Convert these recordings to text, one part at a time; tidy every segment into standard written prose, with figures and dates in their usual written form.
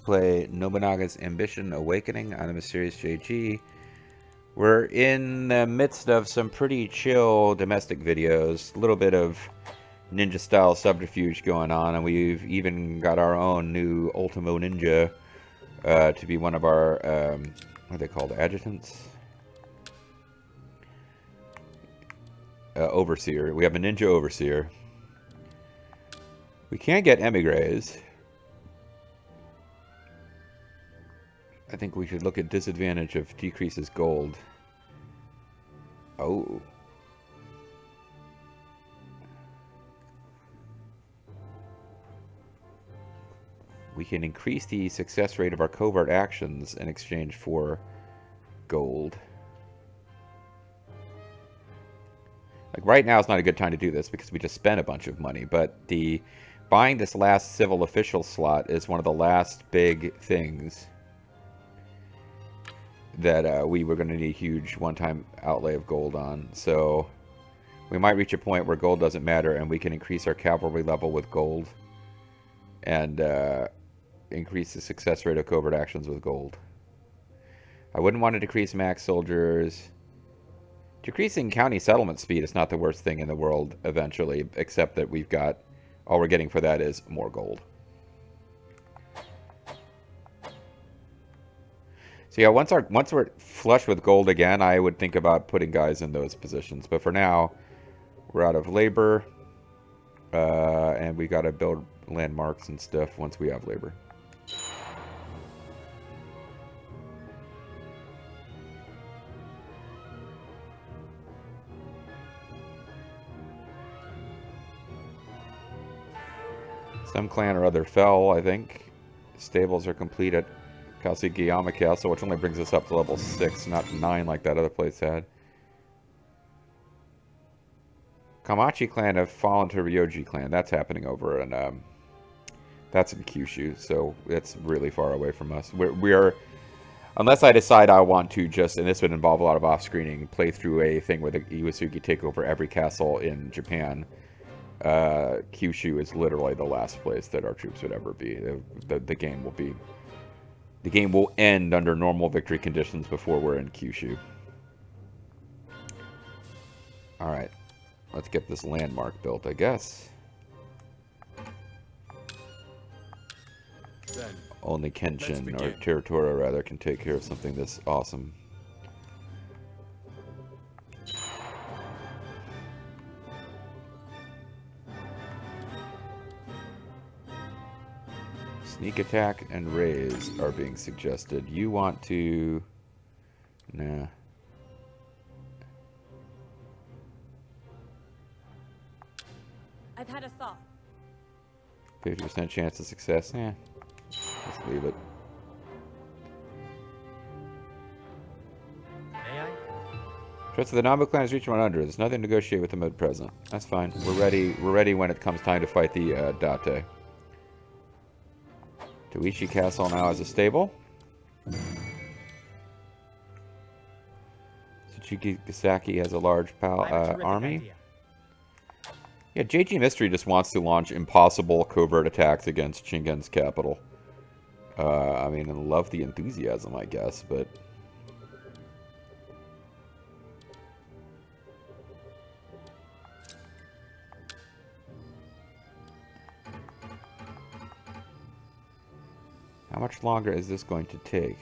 play Nobunaga's Ambition Awakening on the Mysterious JG. We're in the midst of some pretty chill domestic videos, a little bit of ninja-style subterfuge going on, and we've even got our own new Ultimo Ninja to be one of our, what are they called, adjutants? Overseer. We have a Ninja Overseer. We can't get emigres. I think we should look at disadvantage of decreases gold. Oh. We can increase the success rate of our covert actions in exchange for gold. Like right now is not a good time to do this because we just spent a bunch of money, but buying this last civil official slot is one of the last big things that we were going to need a huge one-time outlay of gold on. So we might reach a point where gold doesn't matter and we can increase our cavalry level with gold and increase the success rate of covert actions with gold. I wouldn't want to decrease max soldiers. Decreasing county settlement speed is not the worst thing in the world eventually, except that we've got, all we're getting for that is more gold. So yeah, once we're flush with gold again, I would think about putting guys in those positions. But for now, we're out of labor, and we got to build landmarks and stuff once we have labor. Some clan or other fell, I think. Stables are complete at Kasugiyama Castle, which only brings us up to level 6, not 9 like that other place had. Kamachi clan have fallen to Ryoji clan. That's happening over in, that's in Kyushu, so it's really far away from us. We are, unless I decide I want to just, and this would involve a lot of off-screening, play through a thing where the Iwasugi take over every castle in Japan. Kyushu is literally the last place that our troops would ever be. The game will be... The game will end under normal victory conditions before we're in Kyushu. Alright. Let's get this landmark built, I guess. Then, only Kenshin, or Territora rather, can take care of something this awesome. Sneak attack and raise are being suggested. You want to... Nah. I've had a thought. 50% chance of success. Eh. Let's leave it. May I? Trust of the Nambu clan has reached 100. There's nothing to negotiate with them at present. That's fine. We're ready. We're ready when it comes time to fight the Date. Toichi Castle now has a stable. Tsuchigasaki has a large army. Idea. Yeah, JG Mystery just wants to launch impossible covert attacks against Shingen's capital. I mean, I love the enthusiasm, I guess, but... How much longer is this going to take?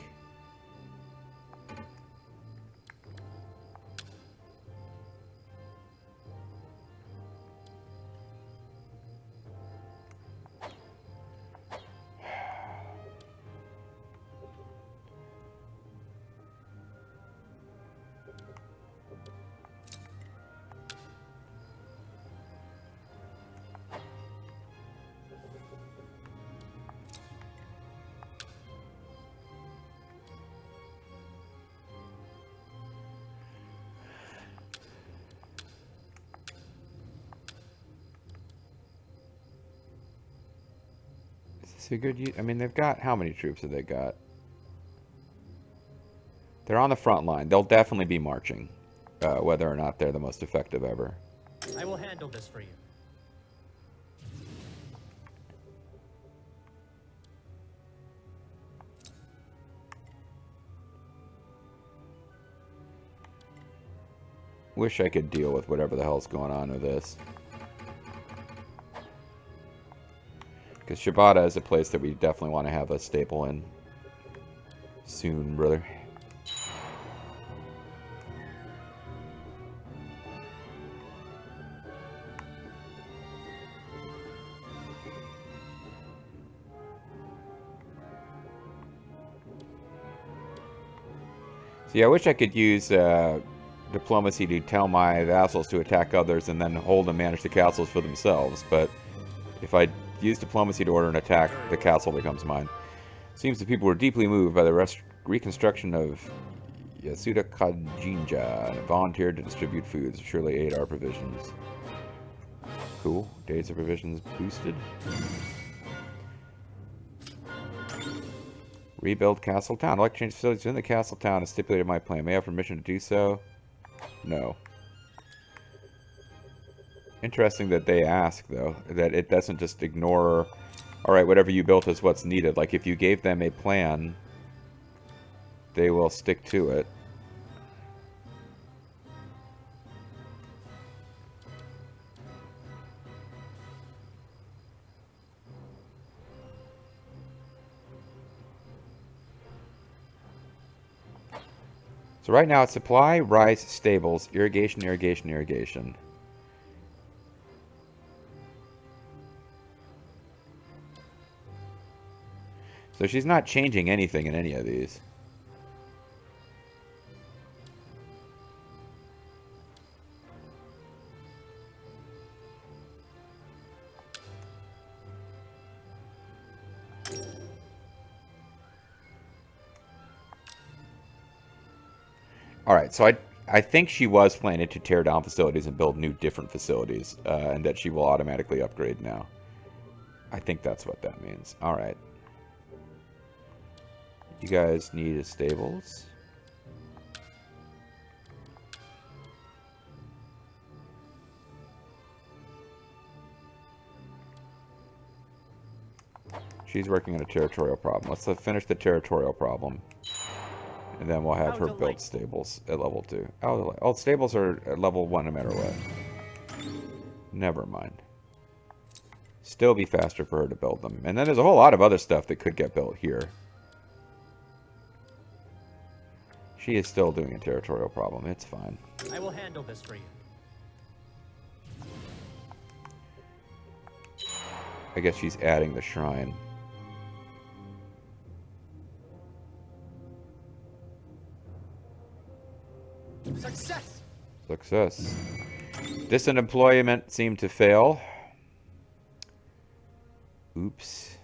A good, I mean, they've got, how many troops have they got? They're on the front line. They'll definitely be marching, whether or not they're the most effective ever. I will handle this for you. Wish I could deal with whatever the hell's going on with this. Because Shibata is a place that we definitely want to have a staple in. Soon, brother. See, I wish I could use diplomacy to tell my vassals to attack others and then hold and manage the castles for themselves, but if I use diplomacy to order an attack, the castle becomes mine. Seems the people were deeply moved by the reconstruction of Yasuda Kajinja and volunteered to distribute foods, surely aid our provisions. Cool. Days of provisions boosted. Rebuild castle town. I'd like to change facilities within the castle town as stipulated in my plan. May I have permission to do so? No. Interesting that they ask, though. That it doesn't just ignore, alright, whatever you built is what's needed. Like, if you gave them a plan, they will stick to it. So right now it's supply, rice, stables, irrigation, irrigation, irrigation. So she's not changing anything in any of these. Alright, so I think she was planning to tear down facilities and build new different facilities, and that she will automatically upgrade now. I think that's what that means. Alright. You guys need a stables. She's working on a territorial problem. Let's finish the territorial problem. And then we'll have her build stables at level 2. Oh, stables are at level 1 no matter what. Never mind. Still be faster for her to build them. And then there's a whole lot of other stuff that could get built here. She is still doing a territorial problem. It's fine. I will handle this for you. I guess she's adding the shrine. Success! Success. Distant employment seemed to fail. Oops.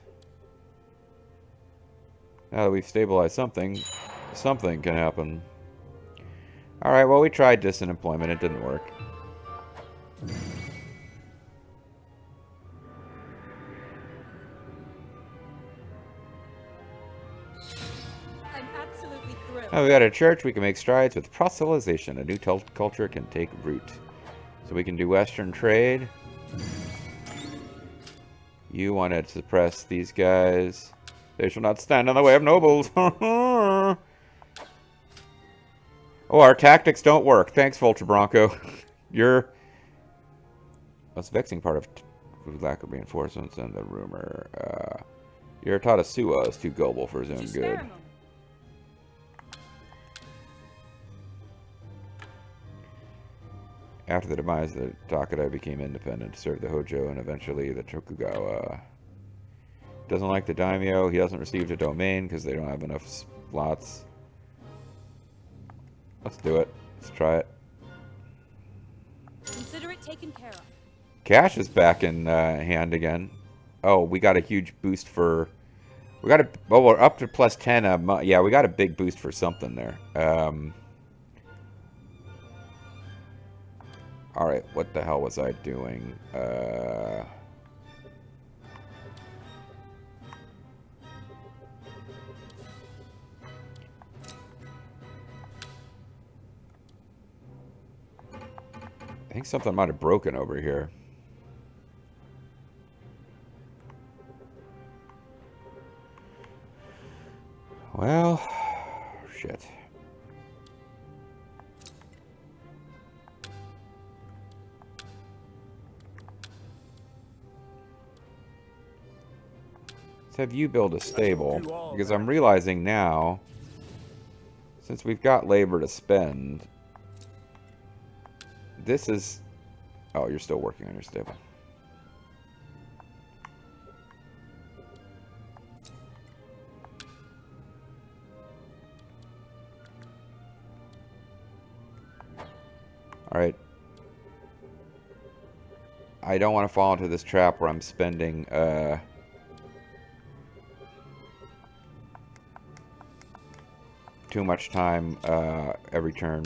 Now that we've stabilized something, something can happen. Alright, well, we tried distant employment. It didn't work. I'm absolutely thrilled. Now we got a church. We can make strides with proselytization. A new culture can take root. So we can do Western trade. You want to suppress these guys. They shall not stand in the way of nobles. Oh, our tactics don't work. Thanks, Vulture Bronco. You're... Most vexing part of lack of reinforcements and the rumor. Your Tadasuwa is too gullible for his own Just good. spare a moment. After the demise of the Takeda became independent to serve the Hojo and eventually the Tokugawa. Doesn't like the daimyo. He hasn't received a domain because they don't have enough slots. Let's do it. Let's try it. Consider it taken care of. Cash is back in hand again. Oh, we got a huge boost for... We got a... Well, we're up to plus 10. Yeah, we got a big boost for something there. Alright, what the hell was I doing? I think something might have broken over here. Well, shit. have you build a stable, because I'm realizing now, since we've got labor to spend, this is... Oh, you're still working on your stable. Alright. I don't want to fall into this trap where I'm spending, too much time, every turn.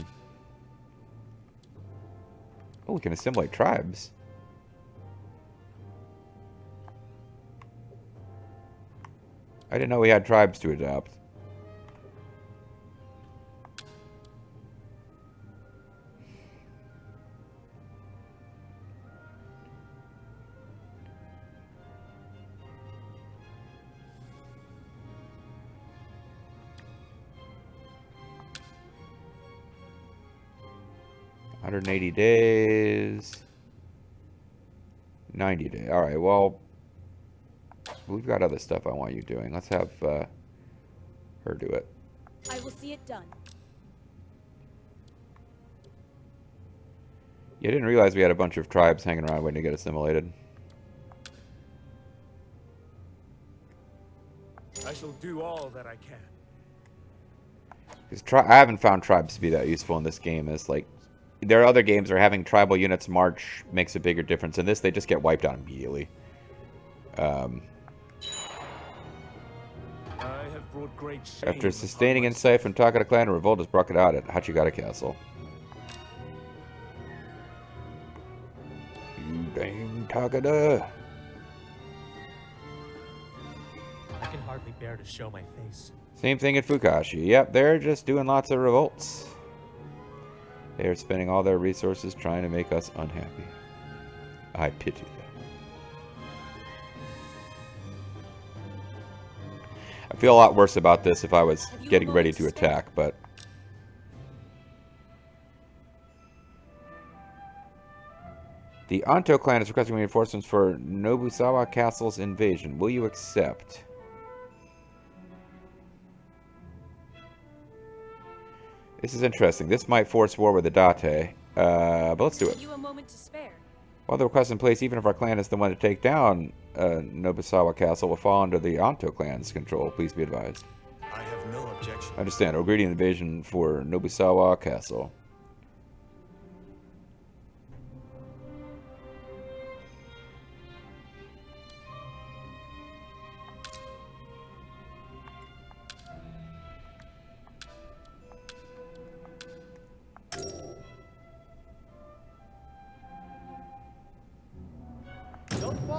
Oh, we can assimilate tribes. I didn't know we had tribes to adopt. $180 days. 90 days. Alright, well, we've got other stuff I want you doing. Let's have her do it. I will see it done. Yeah, I didn't realize we had a bunch of tribes hanging around waiting to get assimilated. I shall do all that I can. Because I haven't found tribes to be that useful in this game. It's like, there are other games where having tribal units march makes a bigger difference. In this, they just get wiped out immediately. I have brought great shame After sustaining insight from Takada clan, a revolt is broken out at Hachigata Castle. You dang Takada. I can hardly bear to show my face. Same thing at Fukashi. Yep, they're just doing lots of revolts. They are spending all their resources trying to make us unhappy. I pity them. I feel a lot worse about this if I was getting ready to attack, but... The Antō clan is requesting reinforcements for Nobunaga Castle's invasion. Will you accept? This is interesting. This might force war with the Date, but let's do it. You a moment to spare. While the request in place, even if our clan is the one to take down Nobunaga Castle, will fall under the Antō clan's control. Please be advised. I have no objection. Understand. Agree an invasion for Nobunaga Castle.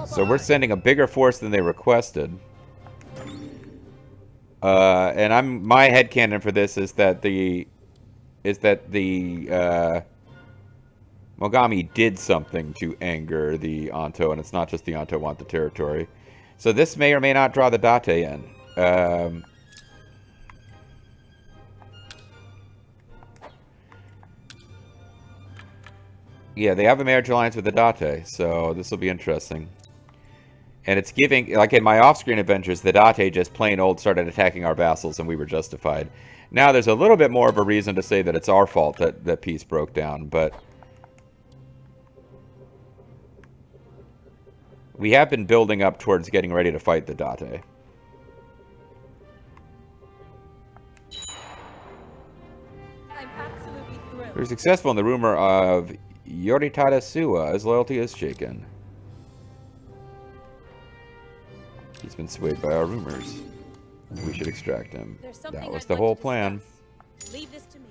So we're sending a bigger force than they requested. And my headcanon for this is that the Mogami did something to anger the Antō, and it's not just the Antō want the territory. So this may or may not draw the Date in. Yeah, they have a marriage alliance with the Date, so this will be interesting. And it's giving, like in my off-screen adventures, the Date just plain old started attacking our vassals and we were justified. Now there's a little bit more of a reason to say that it's our fault that peace broke down, but... we have been building up towards getting ready to fight the Date. I'm absolutely thrilled. We're successful in the rumor of Yoritada Suwa's loyalty is shaken. He's been swayed by our rumors. We should extract him. There's something That was I'd the like whole to plan. discuss. Leave this to me.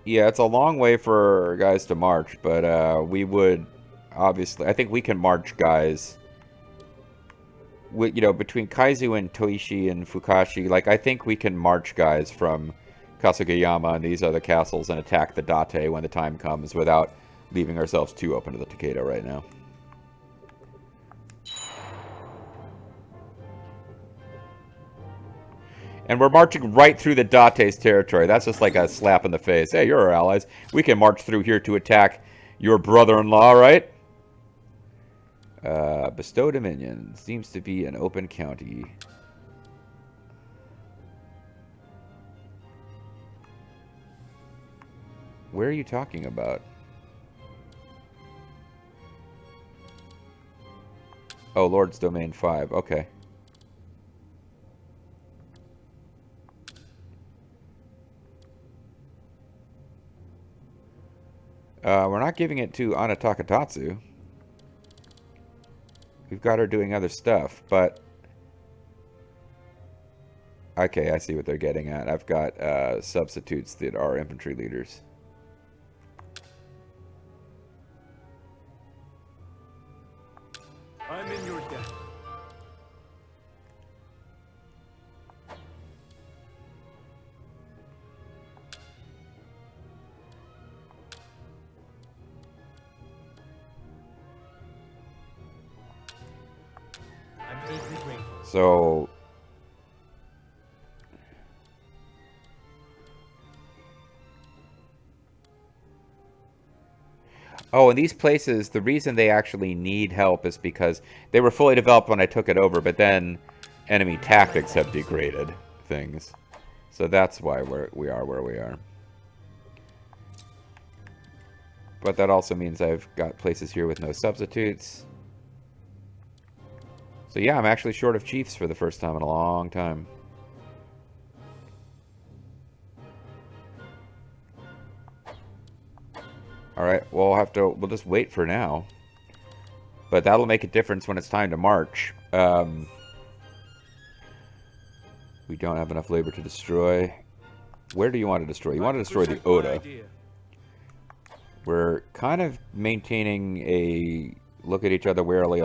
Yeah, it's a long way for guys to march, but we would obviously... I think we can march guys... you know, between Kaizu and Toishi and Fukashi, like, I think we can march guys from Kasugayama and these other castles and attack the Date when the time comes without leaving ourselves too open to the Takeda right now. And we're marching right through the Date's territory. That's just like a slap in the face. Hey, you're our allies. We can march through here to attack your brother-in-law, right? Bestow Dominion. Seems to be an open county. Where are you talking about? Oh, Lord's Domain 5. Okay. We're not giving it to Ana Takatatsu. We've got her doing other stuff, but... Okay, I see what they're getting at. I've got substitutes that are infantry leaders. I'm in your debt. I'm deeply grateful. So... Oh, and these places, the reason they actually need help is because they were fully developed when I took it over, but then enemy tactics have degraded things. So that's why we are where we are. But that also means I've got places here with no substitutes. So yeah, I'm actually short of chiefs for the first time in a long time. Alright, we'll just wait for now. But that'll make a difference when it's time to march. We don't have enough labor to destroy. Where do you want to destroy? You want to destroy the Oda. We're kind of maintaining a look at each other warily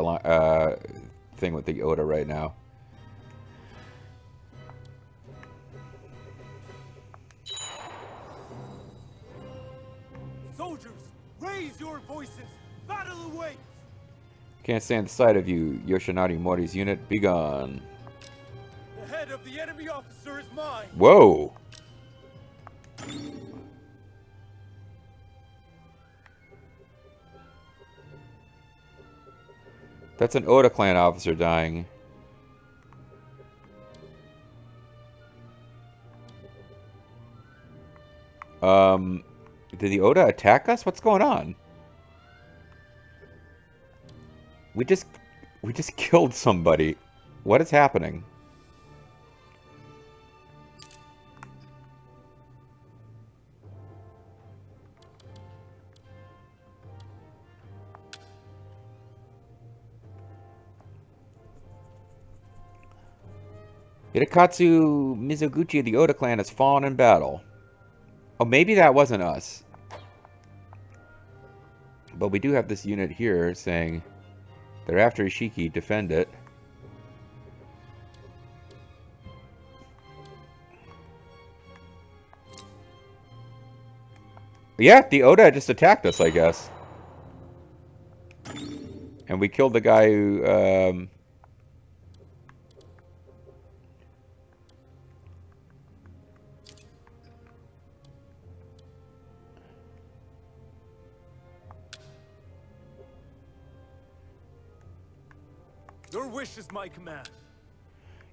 thing with the Oda right now. Soldiers, raise your voices! Battle awaits! Can't stand the sight of you, Yoshinari Mori's unit. Be gone. The head of the enemy officer is mine! Whoa! That's an Oda clan officer dying. Did the Oda attack us? What's going on? We just killed somebody. What is happening? Hidekatsu Mizoguchi of the Oda clan has fallen in battle. Oh, maybe that wasn't us. But we do have this unit here saying they're after Ishiki, defend it. Yeah, the Oda just attacked us, I guess. And we killed the guy who... Your wish is my command.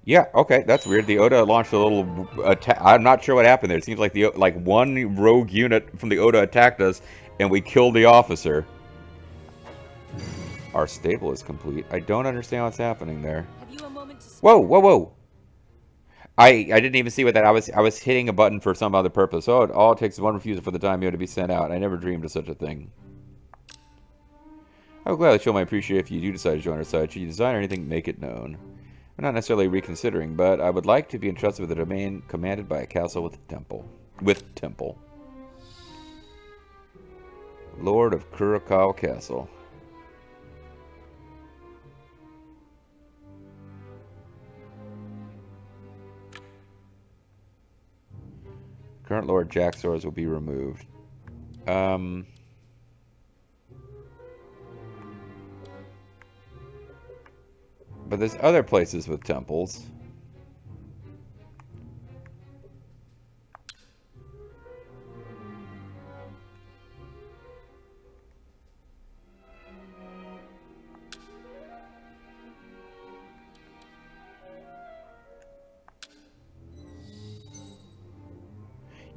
Yeah, okay, that's weird. The Oda launched a little attack. I'm not sure what happened there. It seems like one rogue unit from the Oda attacked us, and we killed the officer. Our stable is complete. I don't understand what's happening there. Have you a moment to Whoa, whoa, whoa! I didn't even see what that. I was hitting a button for some other purpose. Oh, all it takes is one refusal for the daimyo to be sent out. I never dreamed of such a thing. I would gladly show my appreciation if you do decide to join our side. Should you desire anything, make it known. I'm not necessarily reconsidering, but I would like to be entrusted with a domain commanded by a castle with a temple. Lord of Kurokawa Castle. Current Lord Jaxor's will be removed. But there's other places with temples.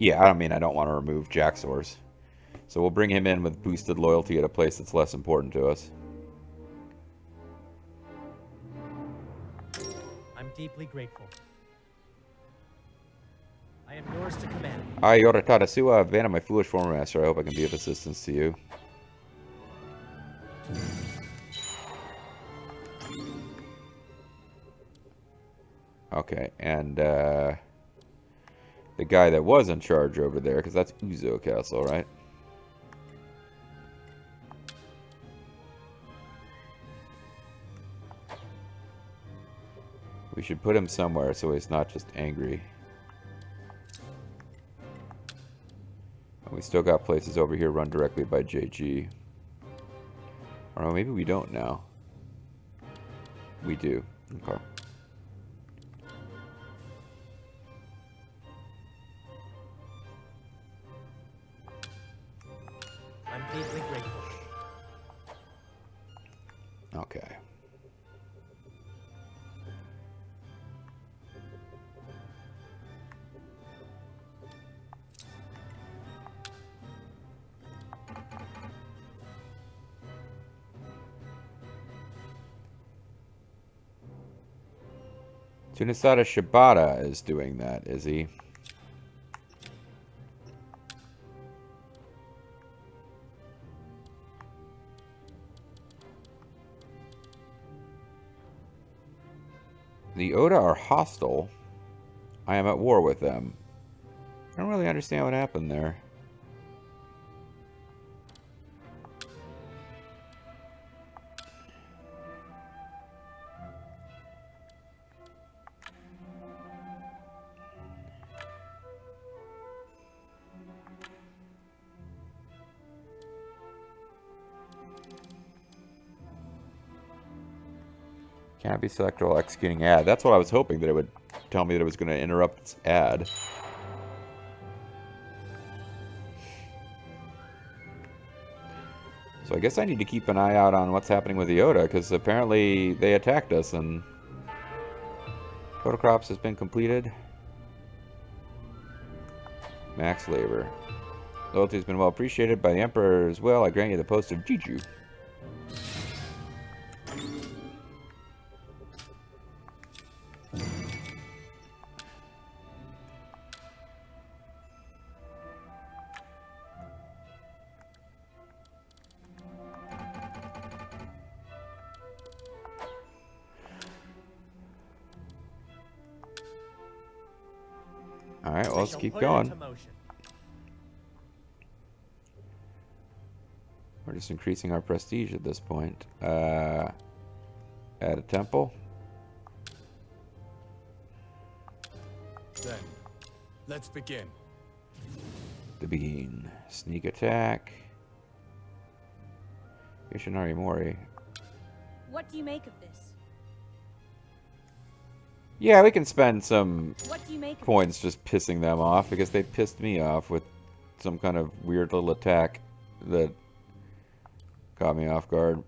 Yeah, I mean, I don't want to remove Jaxor's. So we'll bring him in with boosted loyalty at a place that's less important to us. I'm deeply grateful. I am yours to command. Yoratara Suwa, Vanna, my foolish former master. I hope I can be of assistance to you. Okay, and the guy that was in charge over there, because that's Uzo Castle, right? We should put him somewhere so he's not just angry. And we still got places over here run directly by JG. Or maybe we don't now. We do. Okay. I'm deeply grateful. Okay. Tsunisada Shibata is doing that, is he? The Oda are hostile. I am at war with them. I don't really understand what happened there. Can't be selected while executing ad. That's what I was hoping, that it would tell me that it was going to interrupt its ad. So I guess I need to keep an eye out on what's happening with the Oda, because apparently they attacked us and Photocrops has been completed. Max labor. Loyalty has been well appreciated by the Emperor as well. I grant you the post of Jiju. Alright, well, let's keep going. We're just increasing our prestige at this point. Add a temple. Then, let's begin. To begin. Sneak attack. Yoshinari Mori. What do you make of this? Yeah, we can spend some What do you make of points just pissing them off, because they pissed me off with some kind of weird little attack that caught me off guard.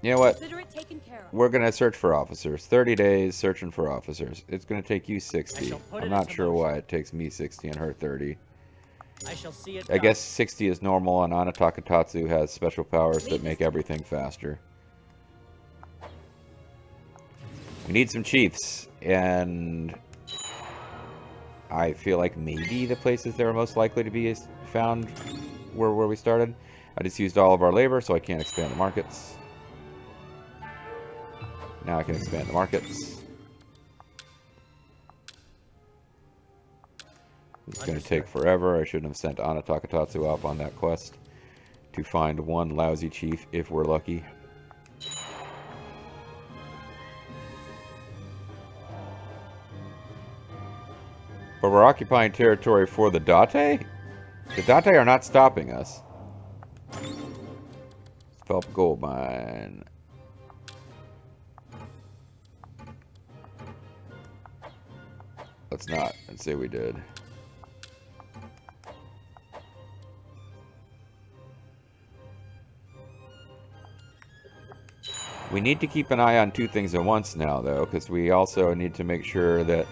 You know what? Consider it taken care of. We're going to search for officers. 30 days searching for officers. It's going to take you 60. I'm not sure why it takes me 60 and her 30. I shall see it I guess 60 is normal, and Anatakatatsu has special powers that make everything faster. We need some chiefs, and I feel like maybe the places that are most likely to be found were where we started. I just used all of our labor, so I can't expand the markets. Now I can expand the markets. It's going to take forever. I shouldn't have sent Anatakatatsu up on that quest to find one lousy chief if we're lucky. But we're occupying territory for the Date? The Date are not stopping us. Develop gold mine. Let's not. Let's say we did. We need to keep an eye on two things at once now, though, because we also need to make sure that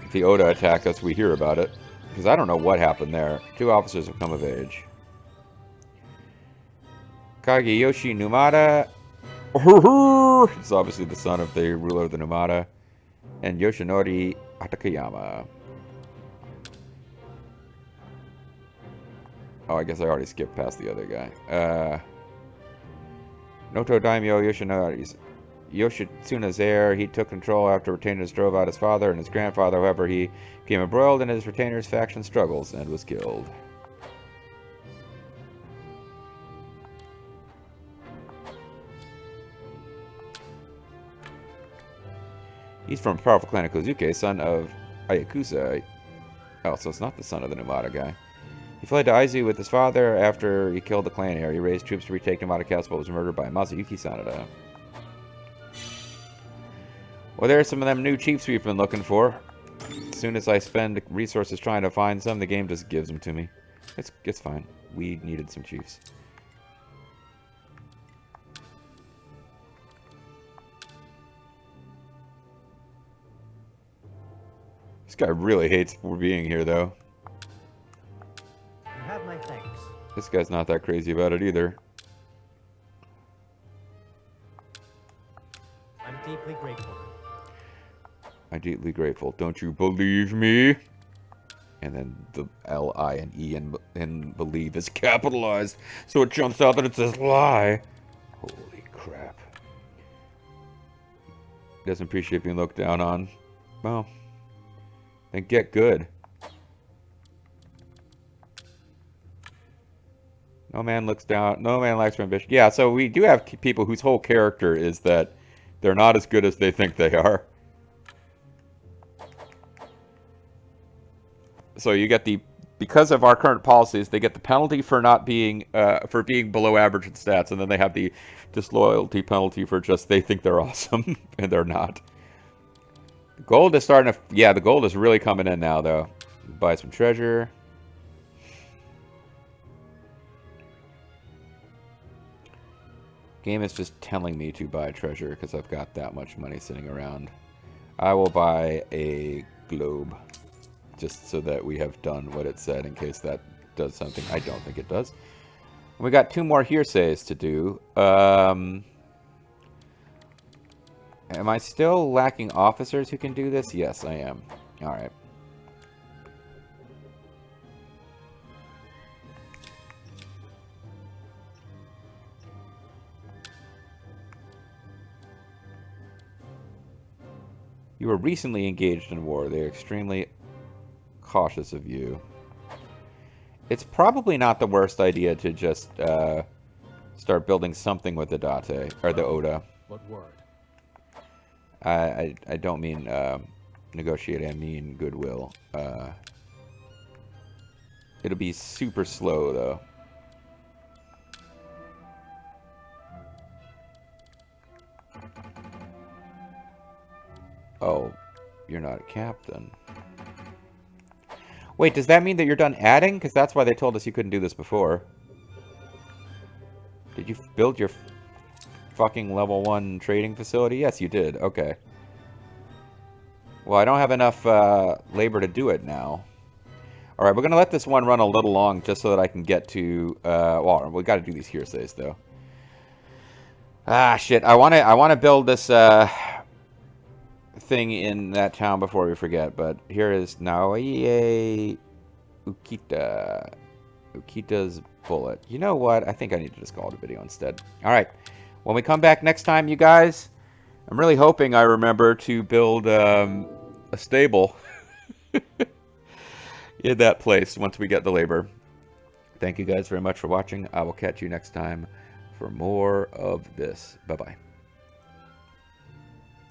if the Oda attack us, we hear about it. Because I don't know what happened there. 2 officers have come of age. Kageyoshi Numata. It's obviously the son of the ruler of the Numata. And Yoshinori Atakayama. Oh, I guess I already skipped past the other guy. Noto Daimyo Yoshitsuna's heir. He took control after retainers drove out his father and his grandfather. However, he became embroiled in his retainers' faction struggles and was killed. He's from a powerful clan of Kozuke, son of Ayakusa. Oh, so it's not the son of the Numata guy. He fled to Aizu with his father after he killed the clan heir. He raised troops to retake Numata Castle, but was murdered by Masayuki Sanada. Well, there's some of them new chiefs we've been looking for. As soon as I spend resources trying to find some, the game just gives them to me. It's fine. We needed some chiefs. This guy really hates being here, though. You have my thanks. This guy's not that crazy about it either. I'm deeply grateful. I'm deeply grateful. Don't you believe me? And then the L, I, and E in believe is capitalized, so it jumps out that it says lie. Holy crap. Doesn't appreciate being looked down on. Well, then get good. No man looks down. No man lacks for ambition. Yeah, so we do have people whose whole character is that they're not as good as they think they are. So you get the, because of our current policies, they get the penalty for not being, for being below average in stats, and then they have the disloyalty penalty for just they think they're awesome, and they're not. Gold is starting to, yeah, the gold is really coming in now, though. Buy some treasure. Game is just telling me to buy treasure because I've got that much money sitting around. I will buy a globe just so that we have done what it said in case that does something. I don't think it does. We got 2 more hearsays to do. Am I still lacking officers who can do this? Yes, I am. All right. You were recently engaged in war. They are extremely cautious of you. It's probably not the worst idea to just start building something with the Date, or the Oda. What word? I don't mean negotiate, I mean goodwill. It'll be super slow, though. Oh, you're not a captain. Wait, does that mean that you're done adding? Because that's why they told us you couldn't do this before. Did you build your fucking level 1 trading facility? Yes, you did. Okay. Well, I don't have enough labor to do it now. Alright, we're going to let this one run a little long just so that I can get to... well, we got to do these hearsays, though. Ah, shit. I want to build this... thing in that town before we forget, but here is Naoie Ukita. Ukita's bullet. You know what? I think I need to just call it a video instead. Alright. When we come back next time, you guys, I'm really hoping I remember to build a stable in that place once we get the labor. Thank you guys very much for watching. I will catch you next time for more of this. Bye-bye.